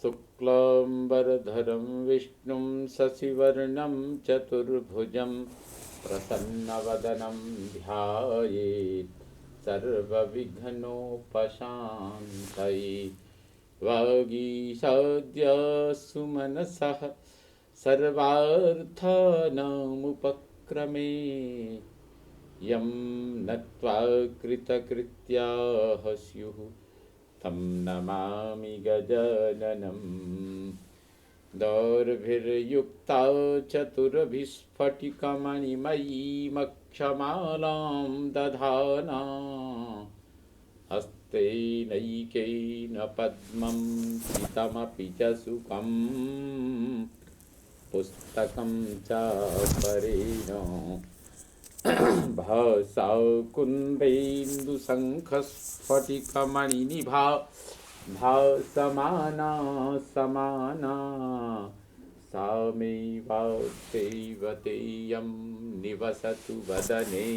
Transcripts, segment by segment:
शुक्लांबरधरं विष्णुं शशिवर्णं चतुर्भुजं प्रसन्नवदनं ध्यायेत् सर्वविघ्नोपशान्तये। वागीशाद्य सुमनसः सर्वार्थानामुपक्रमे यं नत्वा कृतकृत्याः स्युः तं नमामि गजाननं। दौर्भिर्युक्ता चतुर्भिस्फटिकमणिमयीमक्षमालां दधाना हस्तेनैकेन पद्मं चितमपि च सुखं पुस्तकं चापरेण भासा कुन्देन्दुशङ्खस्फटिकमणिनिभा भासमाना समाना सा मे वाग्देवतेयं निवसतु वदने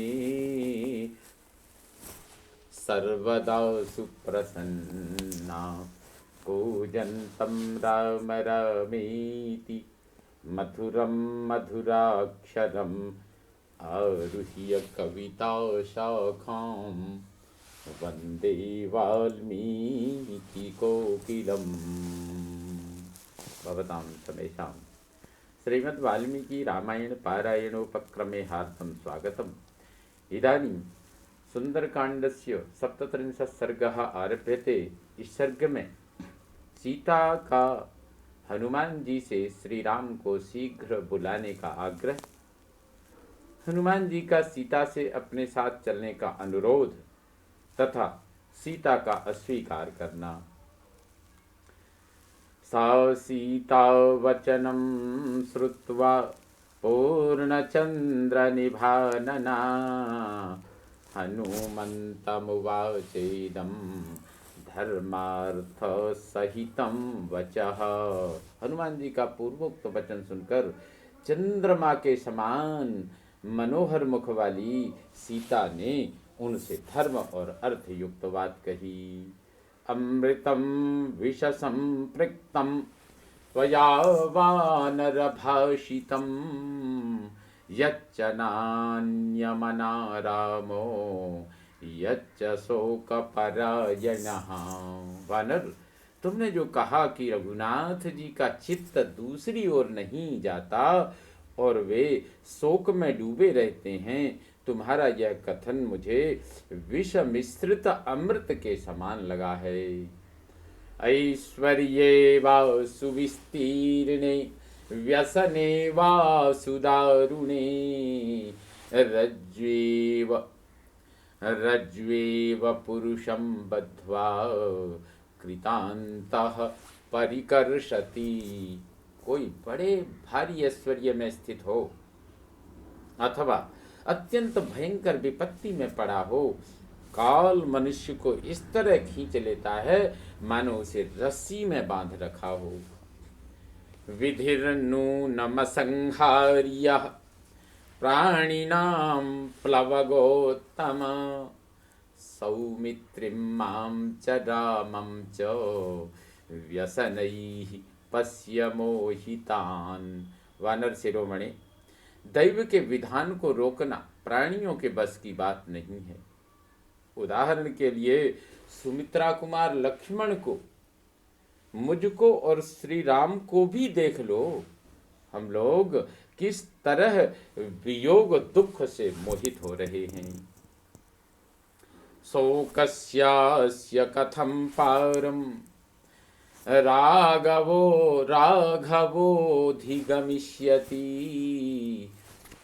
सर्वदा सुप्रसन्ना। कूजन्तं राम रामेति मधुरं मधुराक्षरम् आरुह्य कविताशाखां वन्दे वाल्मीकिकोकिलम्। भवतां समेषां श्रीमद् वाल्मीकि रामायण पारायणोपक्रमे हार्दं स्वागतम्। इदानीं सुंदरकांडस्य 37 सर्गः आरभ्यते। इस सर्ग में सीता का हनुमान जी से श्री राम को शीघ्र बुलाने का आग्रह, हनुमान जी का सीता से अपने साथ चलने का अनुरोध तथा सीता का अस्वीकार करना। सा सीता वचनं श्रुत्वा पूर्णचन्द्रनिभानना हनुमन्तमुवाचेदं धर्मार्थसहितं वचः। हनुमान जी का पूर्वोक्त वचन सुनकर चंद्रमा के समान मनोहर मुख वाली सीता ने उनसे धर्म और अर्थ युक्त बात कही। अमृतं विषसंपृक्तं त्वया वानरभाषितं यच्च नान्यमना रामो यच्च शोकपरायणः। वानर, तुमने जो कहा कि रघुनाथ जी का चित्त दूसरी ओर नहीं जाता और वे शोक में डूबे रहते हैं, तुम्हारा यह कथन मुझे विष मिश्रित अमृत के समान लगा है। ऐश्वर्ये वा सुविस्तीर्णे व्यसने वा सुदारुणे रज्ज्वेव पुरुषं बद्ध्वा कृतान्तः परिकर्षति। कोई बड़े भारी ऐश्वर्य में स्थित हो अथवा अत्यंत भयंकर विपत्ति में पड़ा हो, काल मनुष्य को इस तरह खींच लेता है मानो उसे रस्सी में बांध रखा हो। विधिर्नूनमसंहार्यः प्राणिनां प्लवगोत्तम सौमित्रिं मां च रामं च व्यसनैः पश्य मोहितान्। वानर शिरोमणि, दैव के विधान को रोकना प्राणियों के बस की बात नहीं है। उदाहरण के लिए सुमित्रा कुमार लक्ष्मण को, मुझको और श्री राम को भी देख लो। हम लोग किस तरह वियोग दुख से मोहित हो रहे हैं। शोकस्यास्य कथं पारं राघवोऽधिगमिष्यति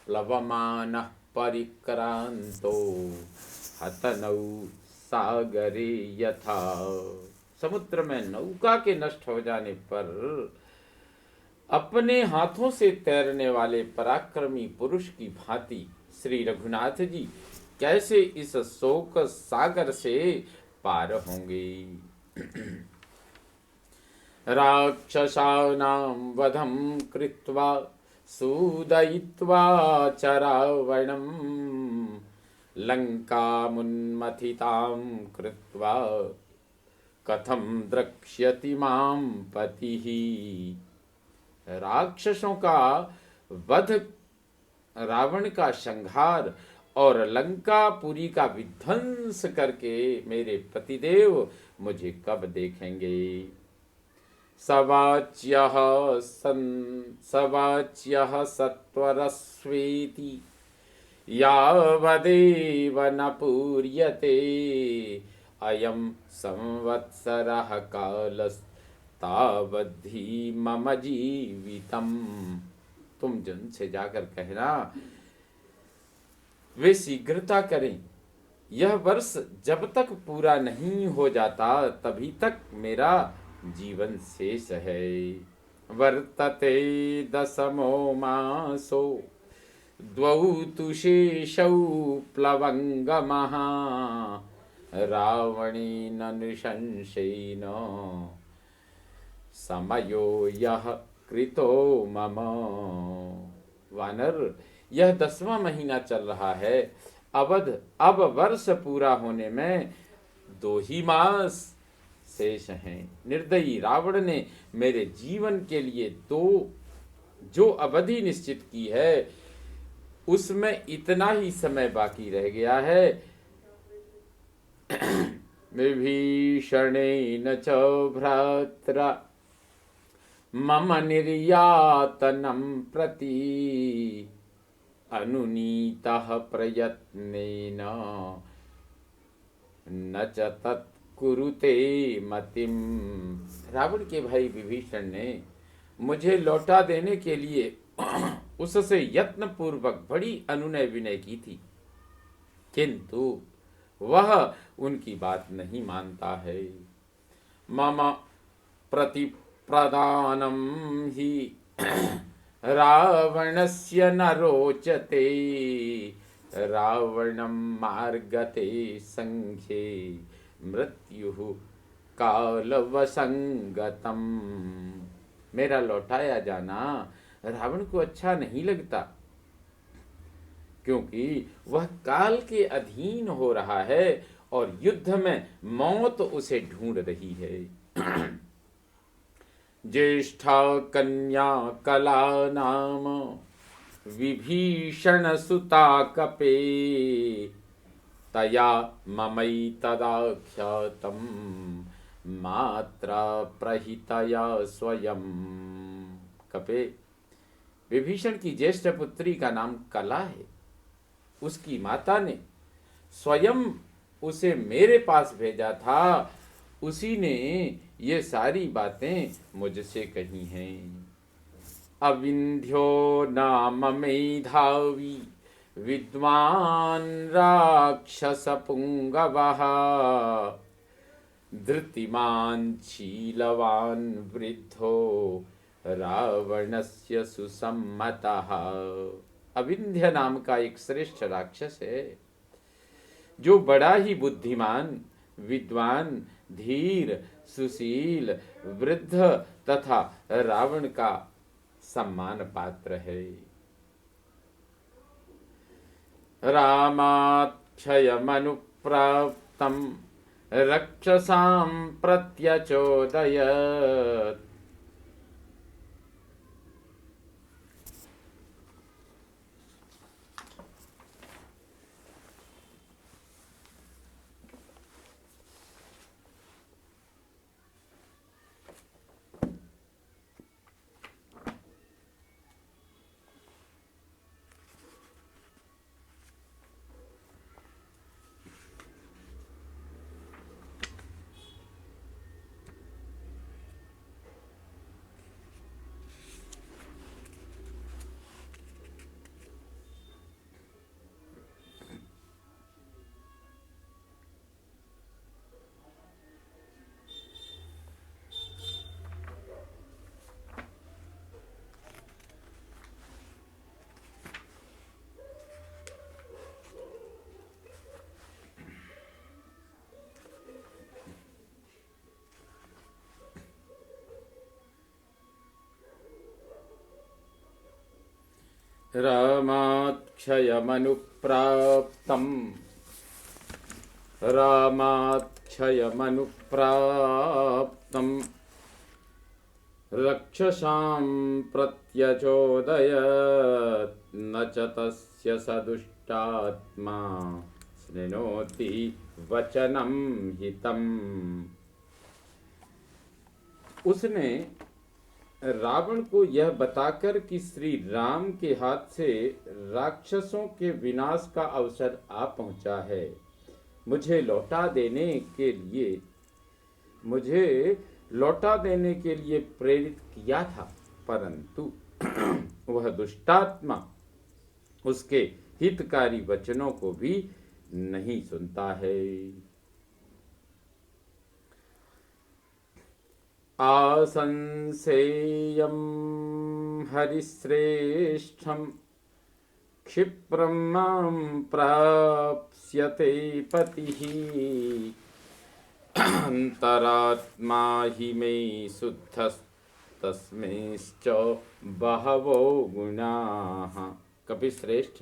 प्लवमानः परिक्रांतो हतनौ सागरे यथा। समुद्र में नौका के नष्ट हो जाने पर अपने हाथों से तैरने वाले पराक्रमी पुरुष की भांति श्री रघुनाथ जी कैसे इस शोक सागर से पार होंगे। राक्षसानां वधं कृत्वा सूदयित्वा च रावणं लंकामुन्मथितां कृत्वा कथम द्रक्ष्यति मां पतिः। राक्षसों का वध, रावण का संहार और लंकापुरी का विध्वंस करके मेरे पतिदेव मुझे कब देखेंगे। सवाच्यः सत्वरस्वेति यावदेव न पूर्यते अयं संवत्सरः कालस्तावद्धि मम जीवितम्। तुम जन से जाकर कहना वे शीघ्रता करें, यह वर्ष जब तक पूरा नहीं हो जाता तभी तक मेरा जीवन शेष है। वर्तते दशमो मासो द्वौ तु शेषौ प्लवंगमः रावणेन नृशंसेन समयो यह कृतो मम। वानर, यह 10वां महीना चल रहा है। अब वर्ष पूरा होने में 2 ही मास शेष हैं। निर्दयी रावण ने मेरे जीवन के लिए जो अवधि निश्चित की है उसमें इतना ही समय बाकी रह गया है। विभीषणेन च भ्रात्रा मम निर्यातनं प्रति अनुनीतः प्रयत्नेन न च तत्कुरुते मतिम। रावण के भाई विभीषण ने मुझे लौटा देने के लिए उससे यत्न पूर्वक बड़ी अनुनय विनय की थी, किंतु वह उनकी बात नहीं मानता है। मम प्रतिप्रदानं हि रावणस्य न रोचते रावणं मार्गते संख्ये मृत्युः कालवसंगतम। मेरा लौटाया जाना रावण को अच्छा नहीं लगता, क्योंकि वह काल के अधीन हो रहा है और युद्ध में मौत उसे ढूंढ रही है। ज्येष्ठा कन्या कला नाम विभीषण सुता कपे तया ममैतदाख्यातं मात्रा प्रहितया स्वयं। कपे, विभीषण की ज्येष्ठ पुत्री का नाम कला है। उसकी माता ने स्वयं उसे मेरे पास भेजा था, उसी ने ये सारी बातें मुझसे कही हैं। अविंध्यो नाम मेधावी विद्वान् राक्षस पुंगवः धृतिमान् शीलवान् वृद्धो रावणस्य सुसम्मतः। अविंध्य नाम का एक श्रेष्ठ राक्षस है, जो बड़ा ही बुद्धिमान, विद्वान, धीर, सुशील, वृद्ध तथा रावण का सम्मान पात्र है। रामाक्षयमनुप्राप्तं रक्षसां प्रत्यचोदयत्। रामाक्षयमनुप्राप्तं रामाक्षयमनुप्राप्तं रक्षसां प्रत्यचोदयत् न च तस्य स दुष्टात्मा शृणोति वचनं हितम्। उसने रावण को यह बताकर कि श्री राम के हाथ से राक्षसों के विनाश का अवसर आ पहुंचा है, मुझे लौटा देने के लिए प्रेरित किया था, परंतु वह दुष्टात्मा उसके हितकारी वचनों को भी नहीं सुनता है। आसंसेयं हरिश्रेष्ठं क्षिप्रं मां प्राप्स्यते पतिः अंतरात्मा हि मे शुद्धस्तस्मिंश्च बहवो गुणाः। कपिश्रेष्ठ,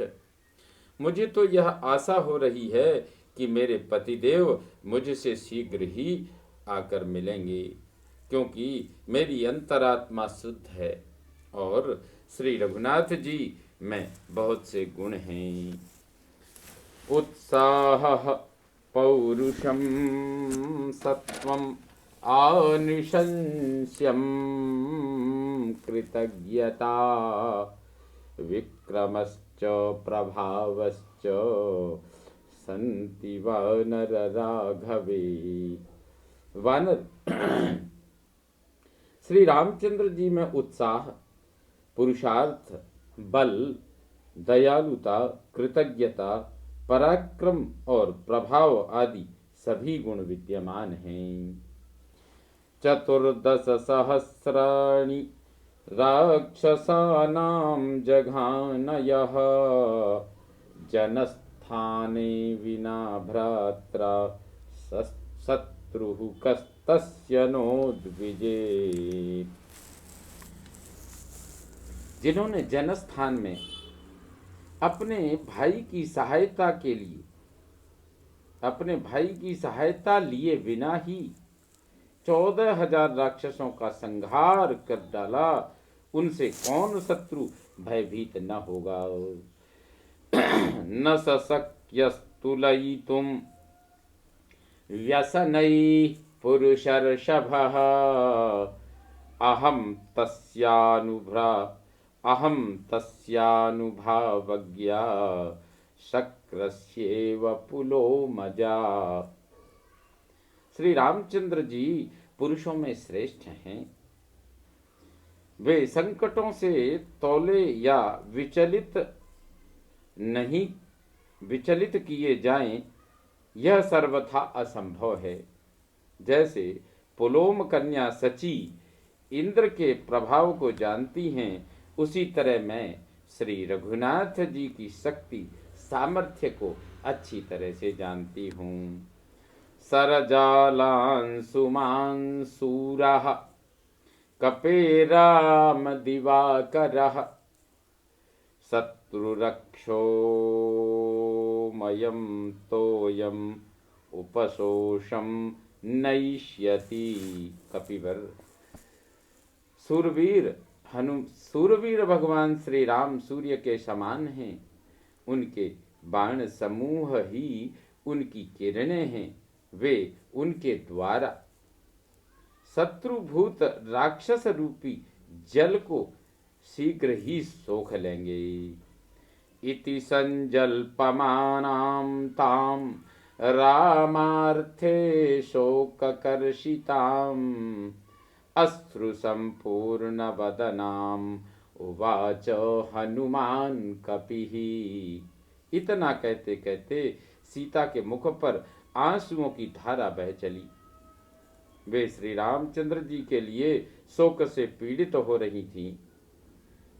मुझे तो यह आशा हो रही है कि मेरे पतिदेव मुझसे शीघ्र ही आकर मिलेंगे, क्योंकि मेरी अंतरात्मा शुद्ध है और श्री रघुनाथ जी में बहुत से गुण हैं। उत्साह पौरुषम सत्वम आनिशंस्यम कृतज्ञता विक्रमश्च प्रभावश्च सन्ति वानर राघवे। वानर, श्री रामचंद्र जी में उत्साह, पुरुषार्थ, बल, दयालुता, कृतज्ञता, पराक्रम और प्रभाव आदि सभी गुण विद्यमान हैं। 14,000 राक्षसानां जघानयः जनस्थाने विना भ्रात्रा शत्रुः कस्तस्य नोद्विजेत्। जिन्होंने जनस्थान में अपने भाई की सहायता लिए बिना ही 14,000 राक्षसों का संहार कर डाला, उनसे कौन शत्रु भयभीत न होगा। न शक्यस्तुलयितुं व्यसनैः पुरुषर्षभः अहं तस्यानुभावज्ञा शक्रस्येव पुलोमजा। श्री रामचंद्र जी पुरुषों में श्रेष्ठ हैं। वे संकटों से तौले या विचलित किए जाएं, यह सर्वथा असंभव है। जैसे पुलोम कन्या सची इंद्र के प्रभाव को जानती हैं, उसी तरह मैं श्री रघुनाथ जी की शक्ति सामर्थ्य को अच्छी तरह से जानती हूँ। सरजालांशुमांसूरः कपेराम दिवाकरः शत्रुरक्षोमयं तोयम उपशोषम नैष्यति। कपिवर, सूरवीर भगवान श्री राम सूर्य के समान हैं। उनके बाण समूह ही उनकी किरणें हैं। वे उनके द्वारा शत्रुभूत राक्षस रूपी जल को शीघ्र ही सोख लेंगे। इति संजल्पमानां ताम रामार्थे शोककर्षिताम् अश्रु संपूर्ण वदनाम उवाच हनुमान कपिः। इतना कहते कहते सीता के मुख पर आंसुओं की धारा बह चली। वे श्री रामचंद्र जी के लिए शोक से पीड़ित हो रही थीं।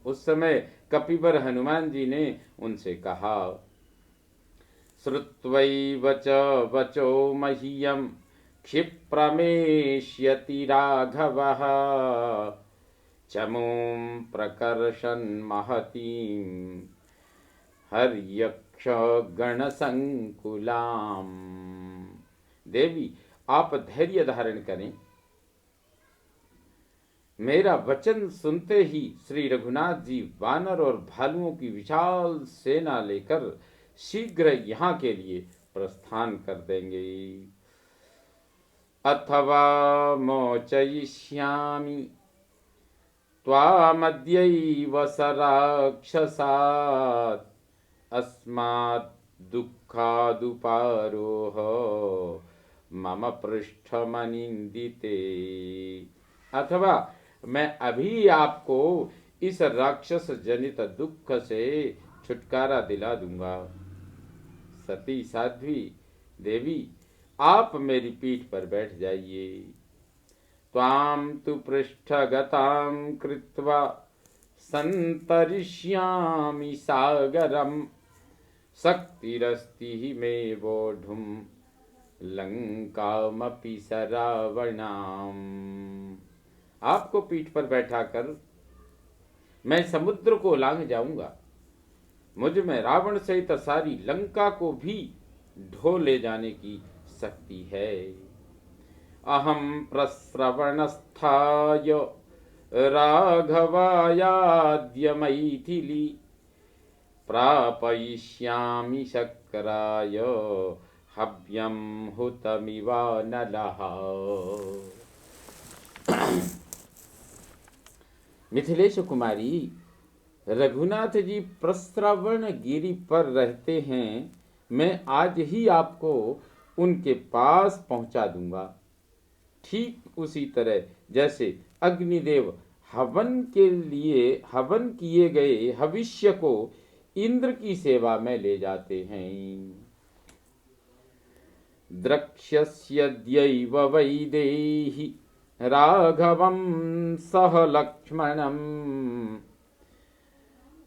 उस समय कपिवर हनुमान जी ने उनसे कहा, श्रुत्वैव च वचो मह्यं क्षिप्रमेष्यति राघवः चमूं प्रकर्षन् महतीं हर्यक्ष गणसंकुलाम्। देवी आप धैर्य धारण करें। मेरा वचन सुनते ही श्री रघुनाथ जी वानर और भालुओं की विशाल सेना लेकर शीघ्र यहाँ के लिए प्रस्थान कर देंगे। अथवा मोचयिष्यामि त्वामद्यैव स राक्षसात् अस्मात् दुःखादुपारोह मम पृष्ठमनिन्दिते। अथवा मैं अभी आपको इस राक्षस जनित दुख से छुटकारा दिला दूंगा। सती साध्वी देवी आप मेरी पीठ पर बैठ जाइए। त्वां तु पृष्ठगतां कृत्वा सन्तरिष्यामि सागरम् शक्तिरस्ति मे वोढुं लंकामपि स रावणाम्। आपको पीठ पर बैठाकर मैं समुद्र को लांघ जाऊंगा। मुझ में रावण सहित सारी लंका को भी ढो ले जाने की शक्ति है। अहम प्रस्रवणस्थाय राघवायाद्य मैथिली प्रापयिष्यामि शक्राय हव्यं हुतमिवा नलः। मिथिलेश कुमारी, रघुनाथ जी प्रस्रवण गिरी पर रहते हैं। मैं आज ही आपको उनके पास पहुंचा दूंगा। ठीक उसी तरह जैसे अग्निदेव हवन के लिए हवन किए गए हविष्य को इंद्र की सेवा में ले जाते हैं। द्रक्ष्यस्यद्यैव वैदेही राघवं सह लक्ष्मणं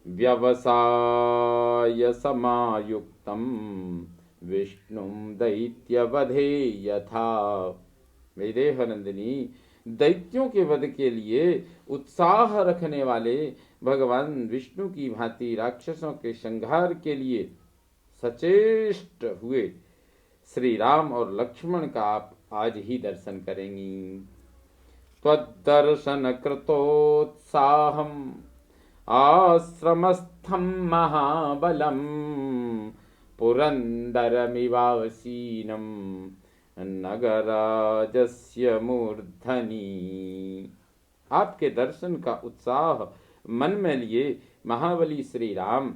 व्यवसाय समायुक्तं विष्णुं दैत्यवधे यथा। वैदेहनंदिनी, दैत्यों के वध के लिए उत्साह रखने वाले भगवान विष्णु की भांति राक्षसों के संहार के लिए सचेष्ट हुए श्री राम और लक्ष्मण का आप आज ही दर्शन करेंगी। त्वद्दर्शन कृतोत्साहम् आश्रमस्थं महाबलम् पुरन्दरमिवासीनं नगराजस्य मूर्धनि। आपके दर्शन का उत्साह मन में लिए महाबली श्री राम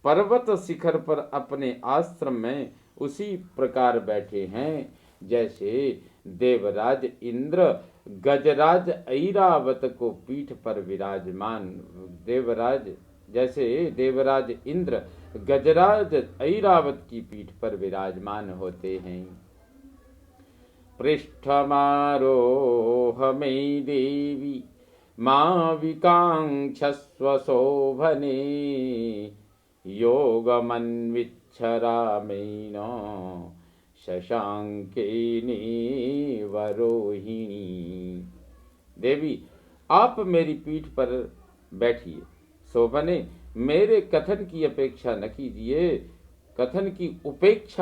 पर्वत शिखर पर अपने आश्रम में उसी प्रकार बैठे हैं जैसे देवराज इंद्र गजराज ऐरावत को पीठ पर विराजमान देवराज इंद्र गजराज ऐरावत की पीठ पर विराजमान होते हैं। पृष्ठमारोह मे देवी मां विकांक्षस्व शोभने योगमन्विच्छरामेण शशांकेने वरोहिणी। देवी आप मेरी पीठ पर बैठिए। शोभने, मेरे कथन की उपेक्षा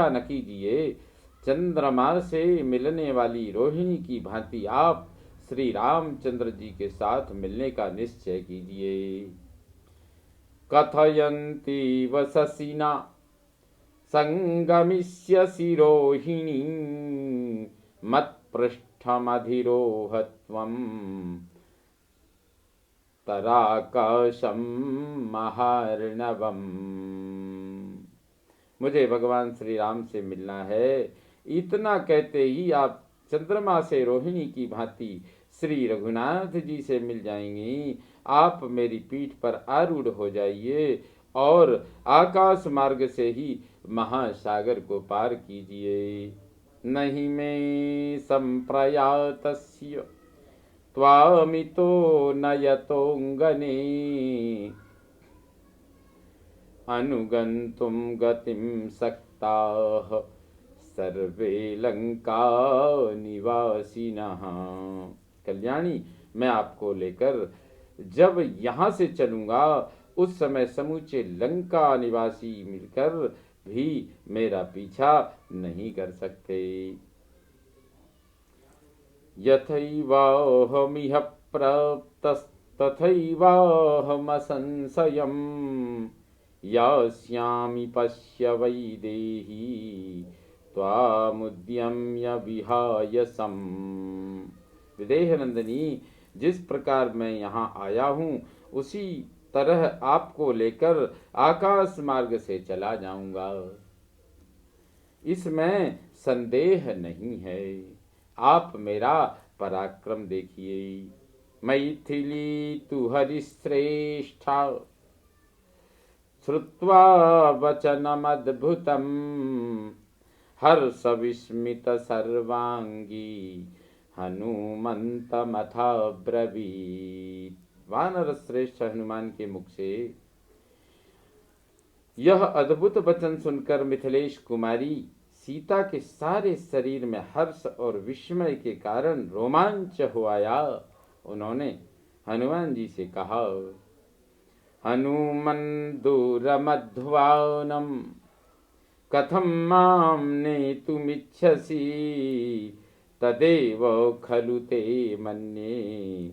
न कीजिए। चंद्रमा से मिलने वाली रोहिणी की भांति आप श्री रामचंद्र जी के साथ मिलने का निश्चय कीजिए। कथयन्ति वससिना संगमिष्यसि रोहिणी मत्पृष्ठमधिरोहत्वं तराकाशं महार्णवम्। मुझे भगवान श्री राम से मिलना है। इतना कहते ही आप चंद्रमा से रोहिणी की भांति श्री रघुनाथ जी से मिल जाएंगी। आप मेरी पीठ पर आरूढ़ हो जाइए और आकाश मार्ग से ही महासागर को पार कीजिए। नहीं में संप्रयातस्य त्वामितो नयतोंगने अनुगंतुम गतिम सक्ताः सर्वे लंका निवासिनः। कल्याणी, मैं आपको लेकर जब यहाँ से चलूंगा उस समय समूचे लंका निवासी मिलकर भी मेरा पीछा नहीं कर सकते। यथैवाहमिह प्राप्तस्तथैवाहमसंशयम् यास्यामि पश्य वैदेही त्वामुद्यम्य विहायसम्। विदेह नंदिनी, जिस प्रकार मैं यहाँ आया हूँ उसी तरह आपको लेकर आकाश मार्ग से चला जाऊंगा, इसमें संदेह नहीं है। आप मेरा पराक्रम देखिए। मैथिली तु हरिश्रेष्ठा श्रुत्वा वचनमद्भुतम् हर्षविस्मित सर्वांगी हनुमन्तमथाब्रवीत्। वानर श्रेष्ठ हनुमान के मुख से यह अद्भुत वचन सुनकर मिथिलेश कुमारी सीता के सारे शरीर में हर्ष और विस्मय के कारण रोमांच हो आया। उन्होंने हनुमान जी से कहा, हनुमन् दूरमध्वानम् कथं मां नेतुमिच्छसि तदेव खलु ते मन्ये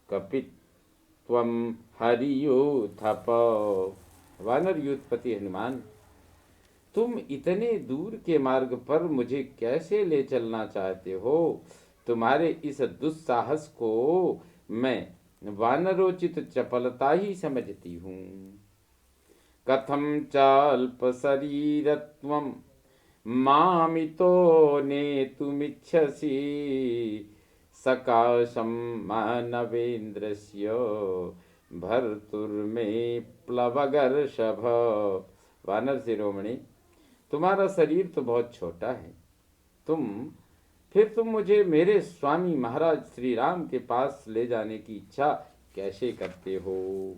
कपित्वं हरियोथप। वानर युद्धपति हनुमान, तुम इतने दूर के मार्ग पर मुझे कैसे ले चलना चाहते हो? तुम्हारे इस दुस्साहस को मैं वानरोचित चपलता ही समझती हूँ। कथं चाल्प शरीरत्वं मामितो नेतुमिच्छसि सकाशं मानवेन्द्रस्य भर्तुर्मे प्लवगर्षभ। वानर शिरोमणि, तुम्हारा शरीर तो बहुत छोटा है, तुम मुझे मेरे स्वामी महाराज श्री राम के पास ले जाने की इच्छा कैसे करते हो?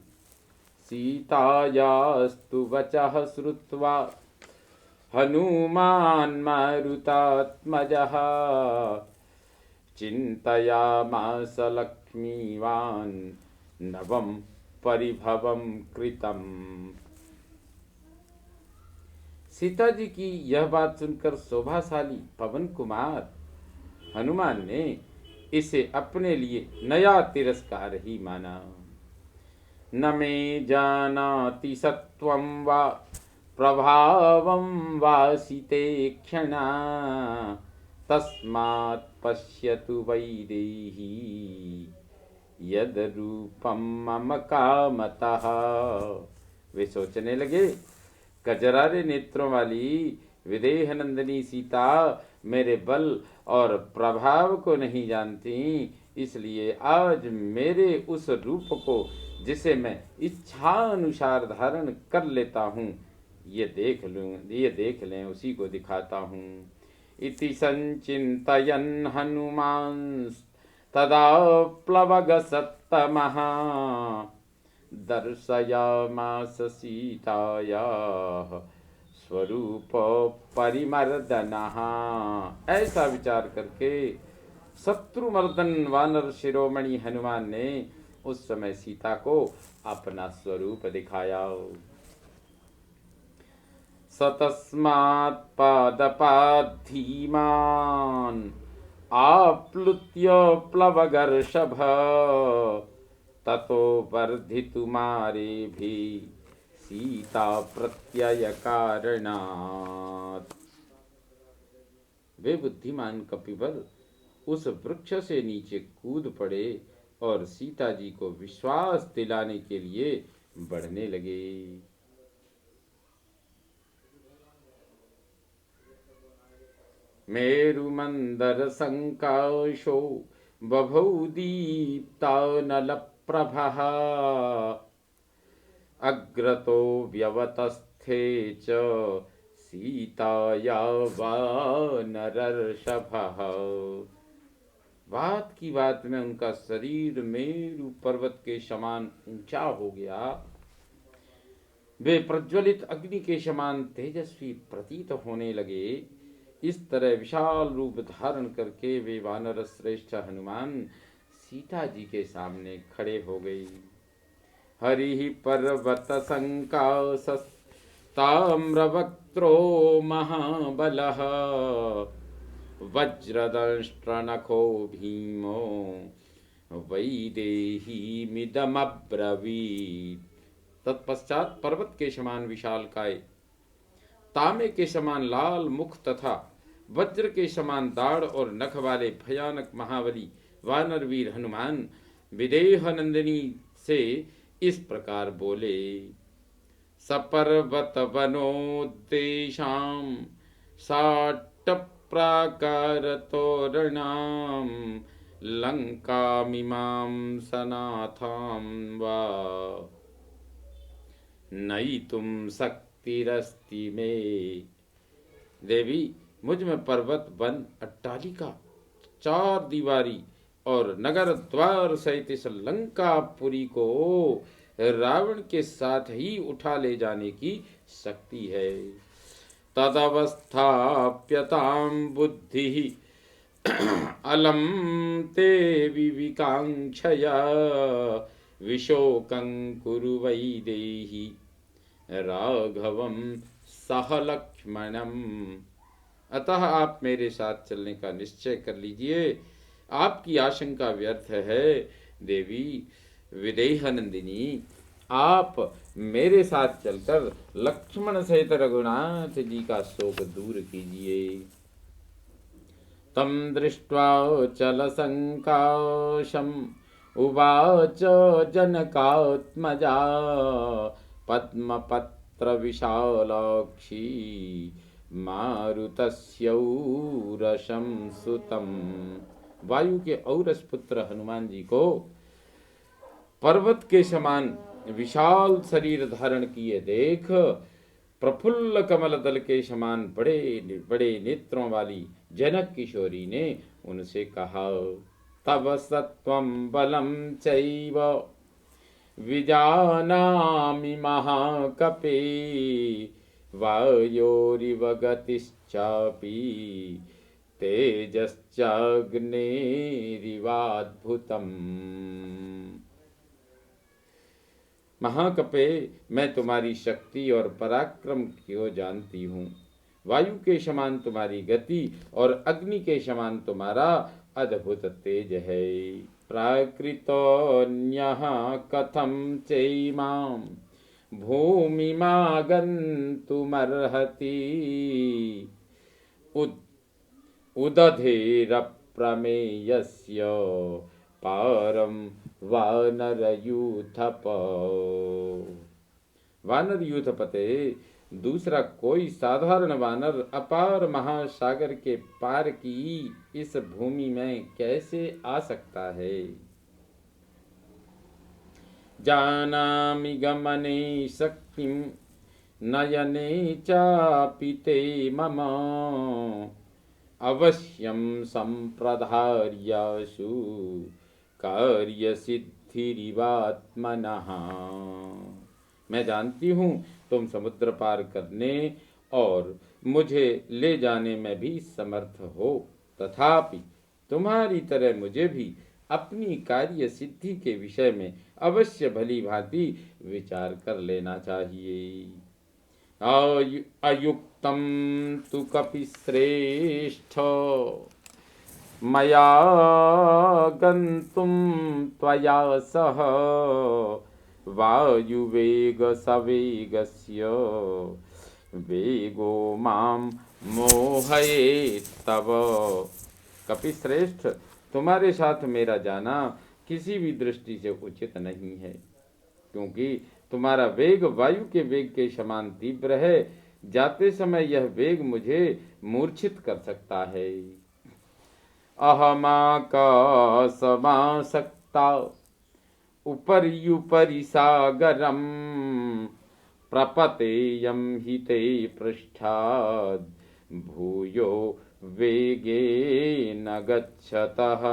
सीतायास्तु वचः श्रुत्वा हनुमान् मारुतात्मजः चिन्तयामास लक्ष्मीवान् नवं परिभवं कृतम्। सीता जी की यह बात सुनकर शोभाशाली पवन कुमार हनुमान ने इसे अपने लिए नया तिरस्कार ही माना। न मे जानाति सत्वं वा प्रभावं वासिते क्षणा तस्मात् पश्यतु वैदेही यद रूपम मम कामतः। वे सोचने लगे, कजरारे नेत्रों वाली विदेह नंदिनी सीता मेरे बल और प्रभाव को नहीं जानती, इसलिए आज मेरे उस रूप को जिसे मैं इच्छा अनुसार धारण कर लेता हूँ ये देख लें, उसी को दिखाता हूँ। इति संचिन्तयन् हनुमान् तदा प्लवगसत्तमः दर्शयामास सीतायाः स्वरूप परिमर्दनः। ऐसा विचार करके शत्रुमर्दन वानर शिरोमणि हनुमान ने उस समय सीता को अपना स्वरूप दिखाया। सतस्मात् पादपात् धीमान् आप्लुत्य प्लवगर्षभ ततो वर्धितुमारेभिः सीता प्रत्यय कारणात्। वे बुद्धिमान कपिवर उस वृक्ष से नीचे कूद पड़े और सीता जी को विश्वास दिलाने के लिए बढ़ने लगे। मेरुमंदर संकाशो बभौ दीप्तानलप्रभः अग्रतो व्यवतस्थे च सीताया वानरर्षभः। बात की बात में उनका शरीर मेरु पर्वत के समान ऊंचा हो गया। वे प्रज्वलित अग्नि के समान तेजस्वी प्रतीत होने लगे। इस तरह विशाल रूप धारण करके वे वानर श्रेष्ठ हनुमान सीता जी के सामने खड़े हो गए। हरि पर्वत संकाशस्ताम्रवक्त्रो महाबलः वज्रदंष्ट्रनखो भीमो वैदेहीमिदमब्रवीत्। तत्पश्चात पर्वत के समान विशालकाय, तांबे के समान लाल मुख तथा वज्र के समान दाढ़ और नख वाले भयानक महाबली वानर वीर हनुमान विदेह नंदिनी से इस प्रकार बोले। सपर्वत वनोद्देशाम साट्ट प्राकार तोरणाम लंकामिमां सनाथां वा नयितुं शक्तिरस्ति मे। देवी, मुझ में पर्वत, वन, अट्टालिका, चार दीवारी और नगर द्वार सहित इस लंकापुरी को रावण के साथ ही उठा ले जाने की शक्ति है। तदवस्थाप्यतां बुद्धि अलम ते विविकांक्षया विशोकं कुरु वैदेही राघवं सह लक्ष्मणम। अतः आप मेरे साथ चलने का निश्चय कर लीजिए, आपकी आशंका व्यर्थ है। देवी विदेहनंदिनी, आप मेरे साथ चलकर लक्ष्मण सहित रघुनाथ जी का शोक दूर कीजिए। तम दृष्ट्वा चल संकाशम उवाच जनकात्मजा पद्मपत्र विशालाक्षी मारुतस्य औरसं सुतम। वायु के औरस पुत्र हनुमान जी को पर्वत के समान विशाल शरीर धारण किए देख प्रफुल्ल कमल दल के समान बड़े बड़े नेत्रों वाली जनक किशोरी ने उनसे कहा। तव सत्वं बलं चैव विजानामि महाकपे वायोरिव गतिश्चापि तेजश्चाग्नेरिवाद्भुतम्। महाकपे, मैं तुम्हारी शक्ति और पराक्रम को जानती हूँ। वायु के समान तुम्हारी गति और अग्नि के समान तुम्हारा अद्भुत तेज है। प्राकृतोऽन्यः कथं चैमां भूमिमागन्तुमर्हति उदधेरप्रमेयस्य पारं वानरयूथप। वानर यूथपते, दूसरा कोई साधारण वानर अपार महासागर के पार की इस भूमि में कैसे आ सकता है। जानामि गमने शक्तिं नयने चापि ते मम अवश्यं संप्रधार्याशु कार्यसिद्धिरिवात्मनः। मैं जानती हूँ तुम समुद्र पार करने और मुझे ले जाने में भी समर्थ हो, तथापि तुम्हारी तरह मुझे भी अपनी कार्य सिद्धि के विषय में अवश्य भली भांति विचार कर लेना चाहिए। अयुक्तं तु कपिश्रेष्ठ मया गन्तुं त्वया सह वायुवेग सवेगस्य वेगो मां मोहयेत् तव। कपिश्रेष्ठ, तुम्हारे साथ मेरा जाना किसी भी दृष्टि से उचित नहीं है, क्योंकि तुम्हारा वेग वायु के वेग के समान तीव्र है। जाते समय यह वेग मुझे मूर्छित कर सकता है। अहमाकाशमासक्ता उपर्युपरि सागरं प्रपतेयं हि ते पृष्ठाद् भूयो वेगेन गच्छतः।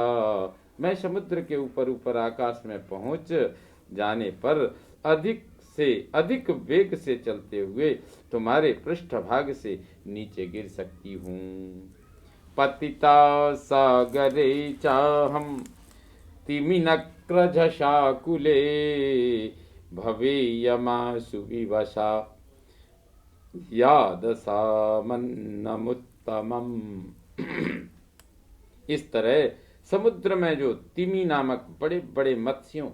मैं समुद्र के ऊपर ऊपर आकाश में पहुंच जाने पर अधिक से अधिक वेग से चलते हुए तुम्हारे पृष्ठभाग से नीचे गिर सकती हूँ। पतिता सागरे चाहं तिमिनक्रझशाकुले भवेयमाशु विवशा यादसामन्नमुत्तमम्। इस तरह समुद्र में जो तिमी नामक बड़े बड़े मत्स्यों,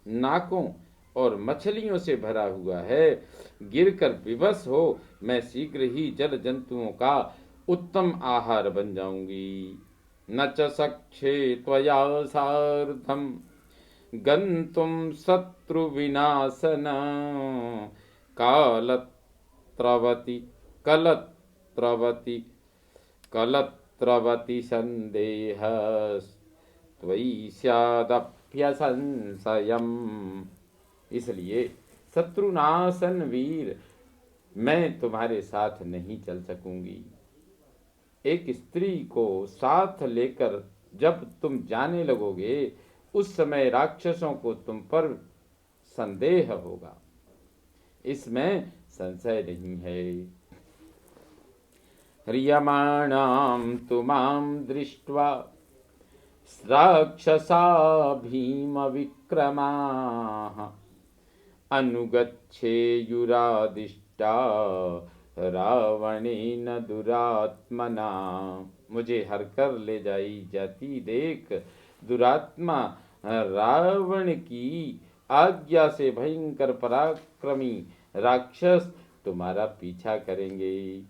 नाकों और मछलियों से भरा हुआ है, गिरकर विवश हो मैं शीघ्र ही जल जंतुओं का उत्तम आहार बन जाऊंगी। न च सख्ये त्वया सार्धम गन्तुं शत्रुविनाशन कालत्रवति कलत्रवति कलत्रवति संदेहस्त्वयि स्यादप्यसंशयम्। इसलिए शत्रुनाशन वीर, मैं तुम्हारे साथ नहीं चल सकूंगी। एक स्त्री को साथ लेकर जब तुम जाने लगोगे, उस समय राक्षसों को तुम पर संदेह होगा, इसमें संशय नहीं है। ह्रियमाणां तु मां दृष्ट्वा राक्षसा भीमविक्रमाः अनुगच्छेयुरादिष्टा रावणेन दुरात्मना। मुझे हर कर ले जाई जाती देख दुरात्मा रावण की आज्ञा से भयंकर पराक्रमी राक्षस तुम्हारा पीछा करेंगे।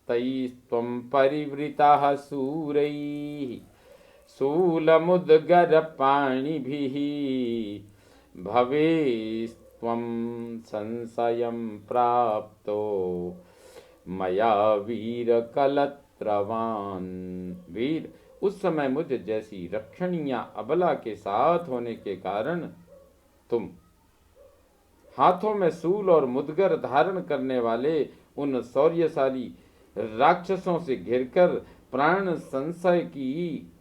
तैस्त्वं परिवृताः शूरैः शूलमुद्गरपाणिभिः भवेस्त्वं संशयं प्राप्तो मया वीरकलत्रवान्। वीर, उस समय मुझ जैसी रक्षणीया अबला के साथ होने के कारण तुम हाथों में शूल और मुद्गर धारण करने वाले उन शौर्यशाली राक्षसों से घिरकर प्राण संशय की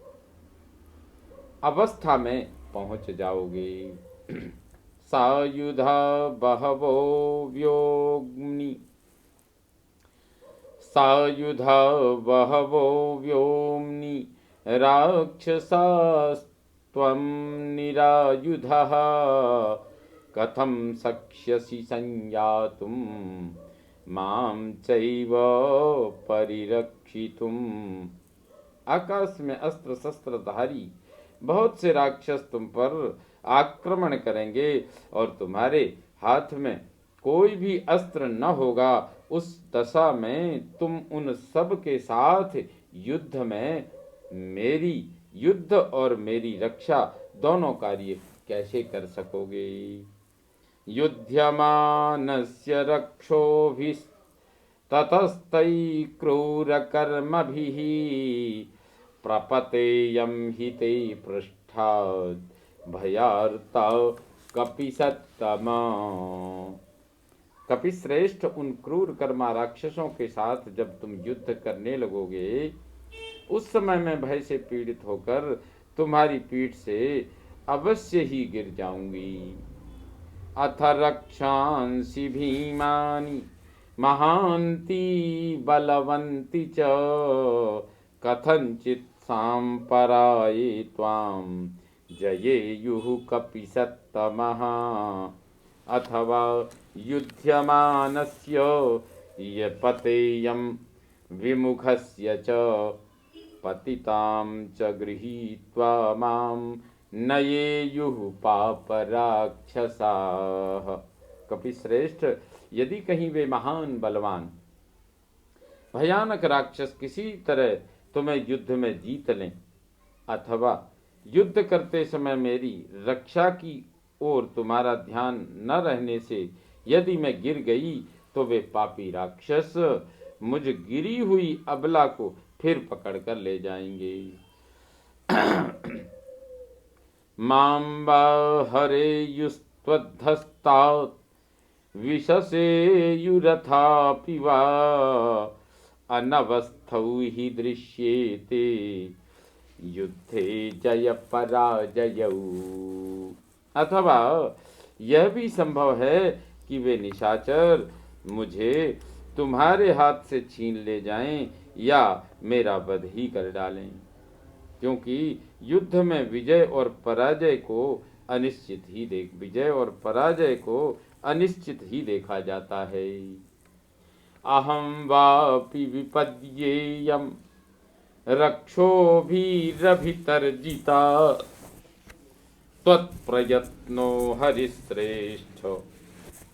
अवस्था में पहुंच जाओगे। सायुधा बहवो व्योम्नि सायुधा बहवो व्योम्नि राक्षसास्त्वं निरायुधः कथं शक्ष्यसि संयातुं मां चैव परिरक्षितुम्। आकाश में अस्त्र शस्त्रधारी बहुत से राक्षस तुम पर आक्रमण करेंगे और तुम्हारे हाथ में कोई भी अस्त्र न होगा। उस दशा में तुम उन सब के साथ युद्ध में मेरी युद्ध और मेरी रक्षा दोनों कार्य कैसे कर सकोगे। युध्यमानस्य रक्षोभिस्ततस्तैः क्रूरकर्मभिः प्रपतेयं हि ते पृष्ठाद् भयार्ता कपिसत्तमा। कपिश्रेष्ठ, उन क्रूर कर्मा राक्षसों के साथ जब तुम युद्ध करने लगोगे, उस समय मैं भय से पीड़ित होकर तुम्हारी पीठ से अवश्य ही गिर जाऊंगी। अथ रक्षांसि भीमानि महान्ति बलवन्ति च कथंचित् सांपराये त्वां जयेयुः कपिसत्तमः। अथवा युध्यमानस्य यपतेयं विमुखस्य च पतितां च गृहीत्वा मां नयेयुः पापराक्षसाः। कपिश्रेष्ठ, यदि कहीं वे महान बलवान भयानक राक्षस किसी तरह तुम्हें युद्ध में जीत लें, अथवा युद्ध करते समय मेरी रक्षा की ओर तुम्हारा ध्यान न रहने से यदि मैं गिर गई, तो वे पापी राक्षस मुझ गिरी हुई अबला को फिर पकड़ कर ले जाएंगे। मां हरेयुस्त्वद्धस्तात् विशसेयुरथापि वा अनवस्थौ हि दृश्येते युद्धे जय पराजयौ। अथवा यह भी संभव है कि वे निशाचर मुझे तुम्हारे हाथ से छीन ले जाएं या मेरा वध ही कर डालें, क्योंकि युद्ध में विजय और पराजय को अनिश्चित ही देखा जाता है। अहं वापि विपद्येयं रक्षोभिरभितर्जिता त्वत्प्रयत्नो हरिश्रेष्ठ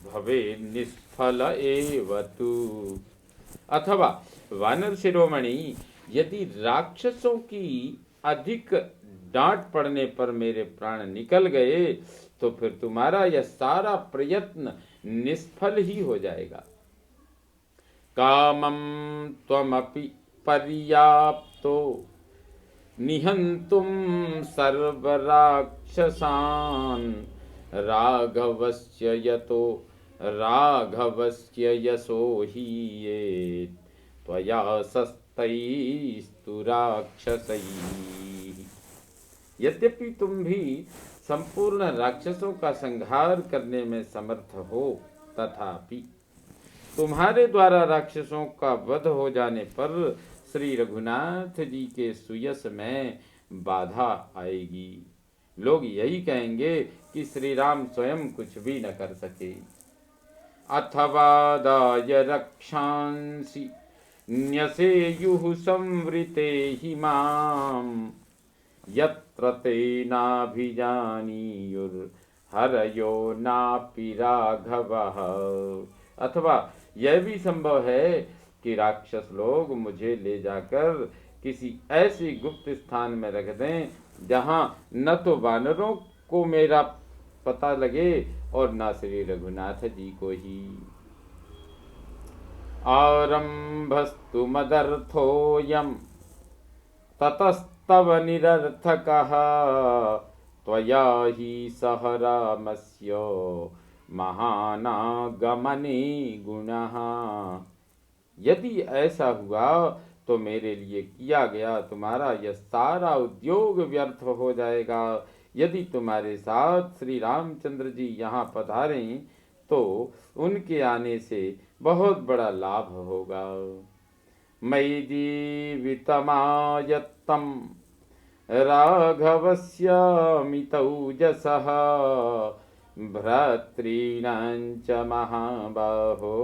भवे निष्फल एव तु। अथवा वानर शिरोमणि, यदि राक्षसों की अधिक डांट पड़ने पर मेरे प्राण निकल गए तो फिर तुम्हारा यह सारा प्रयत्न निष्फल ही हो जाएगा। कामं त्वमपि पर्याप्तो निहंतुम सर्वराक्षसान् राघवस्य यतो राघवस्य यशो हि ये त्वया सस्तैस्तु राक्षसैः। यद्यपि तुम भी संपूर्ण राक्षसों का संहार करने में समर्थ हो, तथापि तुम्हारे द्वारा राक्षसों का वध हो जाने पर श्री रघुनाथ जी के सुयश में बाधा आएगी। लोग यही कहेंगे कि श्री राम स्वयं कुछ भी न कर सके। अथवा दाय रक्षांसि न्यसेयुः संवृते हि माम् यत्र ते नाभिजानीयुर्हरयो नापि राघवः। अथवा यह भी संभव है कि राक्षस लोग मुझे ले जाकर किसी ऐसी गुप्त स्थान में रख दें जहां न तो वानरों को मेरा पता लगे और न श्री रघुनाथ जी को ही। आरंभस्तु मदर्थोऽयं ततस्तव निरर्थकः त्वया हि सह रामस्य महानागमने गुणः। यदि ऐसा हुआ तो मेरे लिए किया गया तुम्हारा यह सारा उद्योग व्यर्थ हो जाएगा। यदि तुम्हारे साथ श्री रामचंद्र जी यहाँ पधारें तो उनके आने से बहुत बड़ा लाभ होगा। मयि जीवितमायत्तं राघवस्यामितौजसः भ्रातॄणां च महाबाहो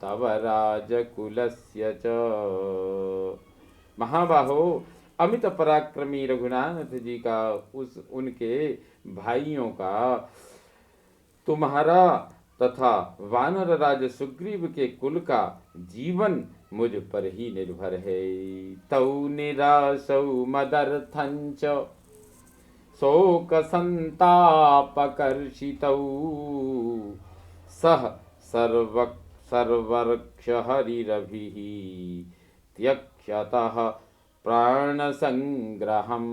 तव राजकुलस्य च। महाबाहो, अमित पराक्रमी रघुनाथ जी का उनके भाइयों का, तुम्हारा तथा वानर राज सुग्रीव के कुल का जीवन मुझ पर ही निर्भर है। तौ निरासौ मदर्थंच शोक संतापकर्षितौ सह सर्वक्ष हरिरभिः त्यक्ष्यतः प्राण संग्रहम।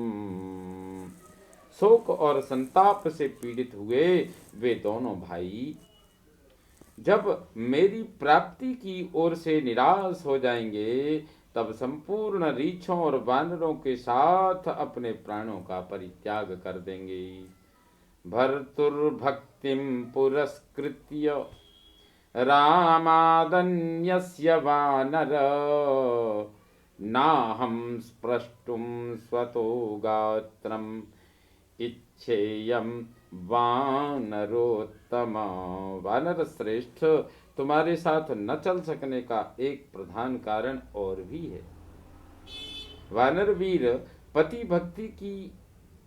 शोक और संताप से पीड़ित हुए वे दोनों भाई जब मेरी प्राप्ति की ओर से निराश हो जाएंगे तब संपूर्ण रीछों और वानरों के साथ अपने प्राणों का परित्याग कर देंगे। भर्तुर्भक्तिं पुरस्कृत्य रामादन्यस्य वानर नाहं स्प्रष्टुं स्वतो गात्रम् इच्छेयं वानरोत्तम। वानर श्रेष्ठ, तुम्हारे साथ न चल सकने का एक प्रधान कारण और भी है। वानर वीर, पति भक्ति की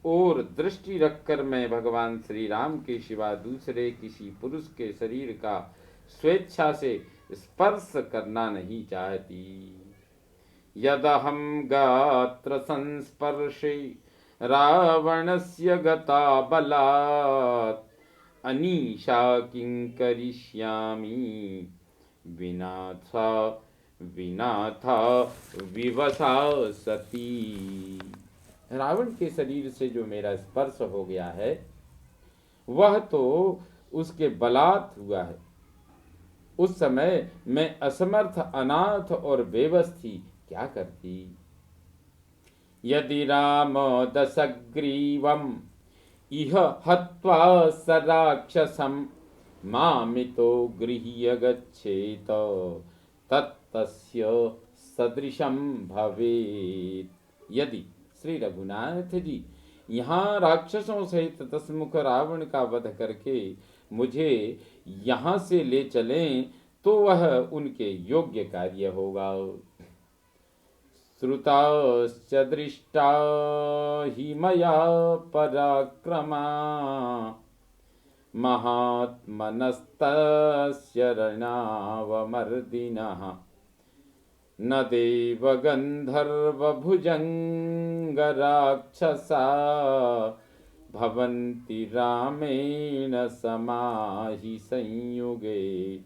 ओर दृष्टि रखकर मैं भगवान श्री राम के सिवा दूसरे किसी पुरुष के शरीर का स्वेच्छा से स्पर्श करना नहीं चाहती। यदहं गात्र संस्पर्शे रावणस्य गता बलात् अनीशा किं करिष्यामि विनाथा विवसा सती। रावण के शरीर से जो मेरा स्पर्श हो गया है वह तो उसके बलात् हुआ है। उस समय मैं असमर्थ, अनाथ और बेबस थी, क्या करती। यदि राम दशग्रीवम् इह हत्वा स राक्षसं मामितो गृह्य गच्छेत तत्तस्य सदृशं भवेत्। यदि श्री रघुनाथ जी यहाँ राक्षसों सहित दशमुख रावण का वध करके मुझे यहाँ से ले चलें तो वह उनके योग्य कार्य होगा। श्रुताश्च दृष्टा हि मया पराक्रमा महात्मनस्तस्य रणावमर्दिनः न देवगन्धर्वभुजङ्गराक्षसा भवन्ति रामेण समाहि संयुगे।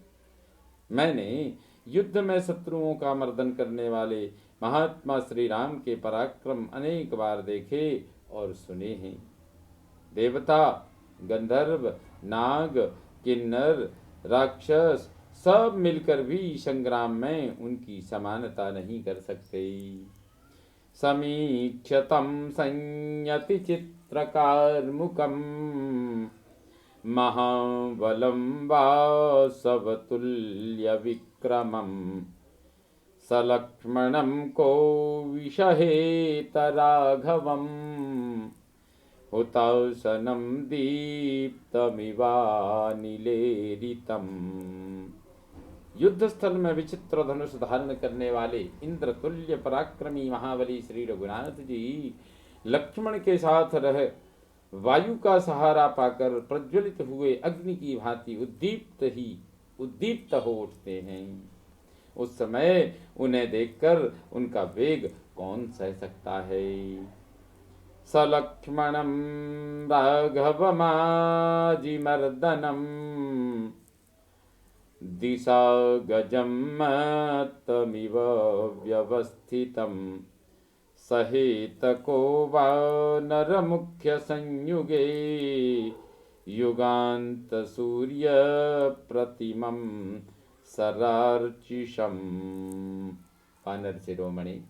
मैंने युद्ध में शत्रुओं का मर्दन करने वाले महात्मा श्री राम के पराक्रम अनेक बार देखे और सुने हैं। देवता, गंधर्व, नाग, किन्नर, राक्षस सब मिलकर भी संग्राम में उनकी समानता नहीं कर सकते। समीक्षतं संयति चित्रकारमुकम् महाबलं वासवतुल्यविक्रमम् सलक्ष्मणं को विषहेत राघवम् हुताशनं दीप्तमिवानिलेरितम्। युद्ध स्थल में विचित्र धनुष धारण करने वाले इंद्रतुल्य पराक्रमी महाबली श्री रघुनाथ जी लक्ष्मण के साथ रह वायु का सहारा पाकर प्रज्वलित हुए अग्नि की भांति उद्दीप्त हो उठते हैं। उस समय उन्हें देखकर उनका वेग कौन सह सकता है। सलक्ष्मणं राघवमाजिमर्दनम् दिशा गजम्मत्तमिव व्यवस्थितं सहेतको वानरमुख्य संयुगे युगान्त सूर्य प्रतिमं सरार्चिषम्। वानर शिरोमणि,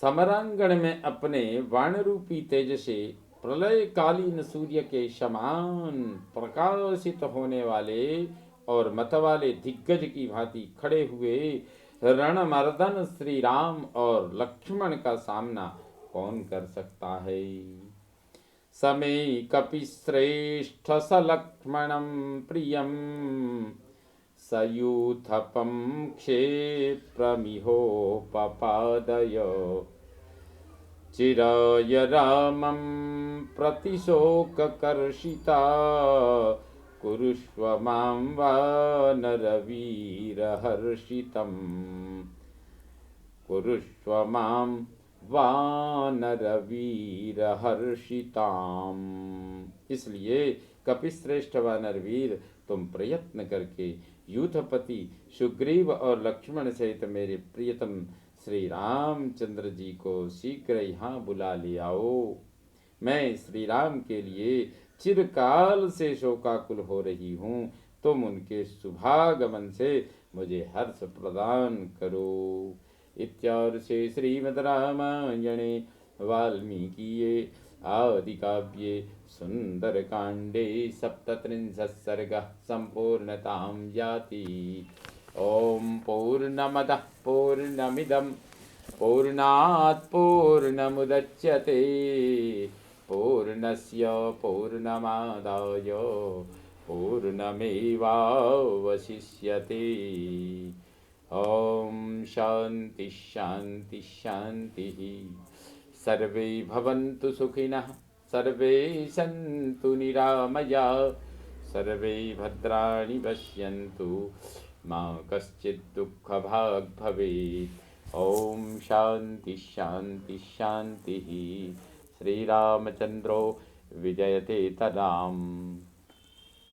समरांगण में अपने वाणरूपी तेज से प्रलयकालीन सूर्य के समान प्रकाशित होने वाले और मतवाले दिग्गज की भांति खड़े हुए रणमर्दन श्री राम और लक्ष्मण का सामना कौन कर सकता है। समे कपिश्रेष्ठ सलक्ष्मणं प्रियं सयूथपं क्षेप्रमिहोपपादय चिराय रामं प्रतिशोककर्षिता कुरुष्व मां वानरवीरहर्षितम् कुरुष्व मां वानरवीरहर्षिताम्। इसलिए कपिश्रेष्ठ वानरवीर, तुम प्रयत्न करके यूथपति सुग्रीव और लक्ष्मण सहित मेरे प्रियतम श्री रामचंद्र जी को शीघ्र यहाँ बुला ले आओ। मैं श्री राम के लिए चिरकाल से शोकाकुल हो रही हूँ। तुम उनके शुभागमन से मुझे हर्ष प्रदान करो। इत्यार्षे श्रीमद् रामायणे वाल्मीकिये आदिकाव्ये सुंदरकांडे 37 सर्गः संपूर्णतां याति। ओम पूर्णमदः पूर्णमिदं पूर्णात् पूर्णमुदच्यते पूर्णस्य पूर्णमादाय पूर्णमेवावशिष्यते। ओम शांति शांति शांतिः। सर्वे भवन्तु सुखिनः, सर्वे सन्तु निरामयाः, सर्वे भद्राणि पश्यन्तु, मा कश्चित् दुःखभाग् भवेत्। ओम शांति शांति शांतिः। श्रीरामचन्द्रो विजयते तदाम्।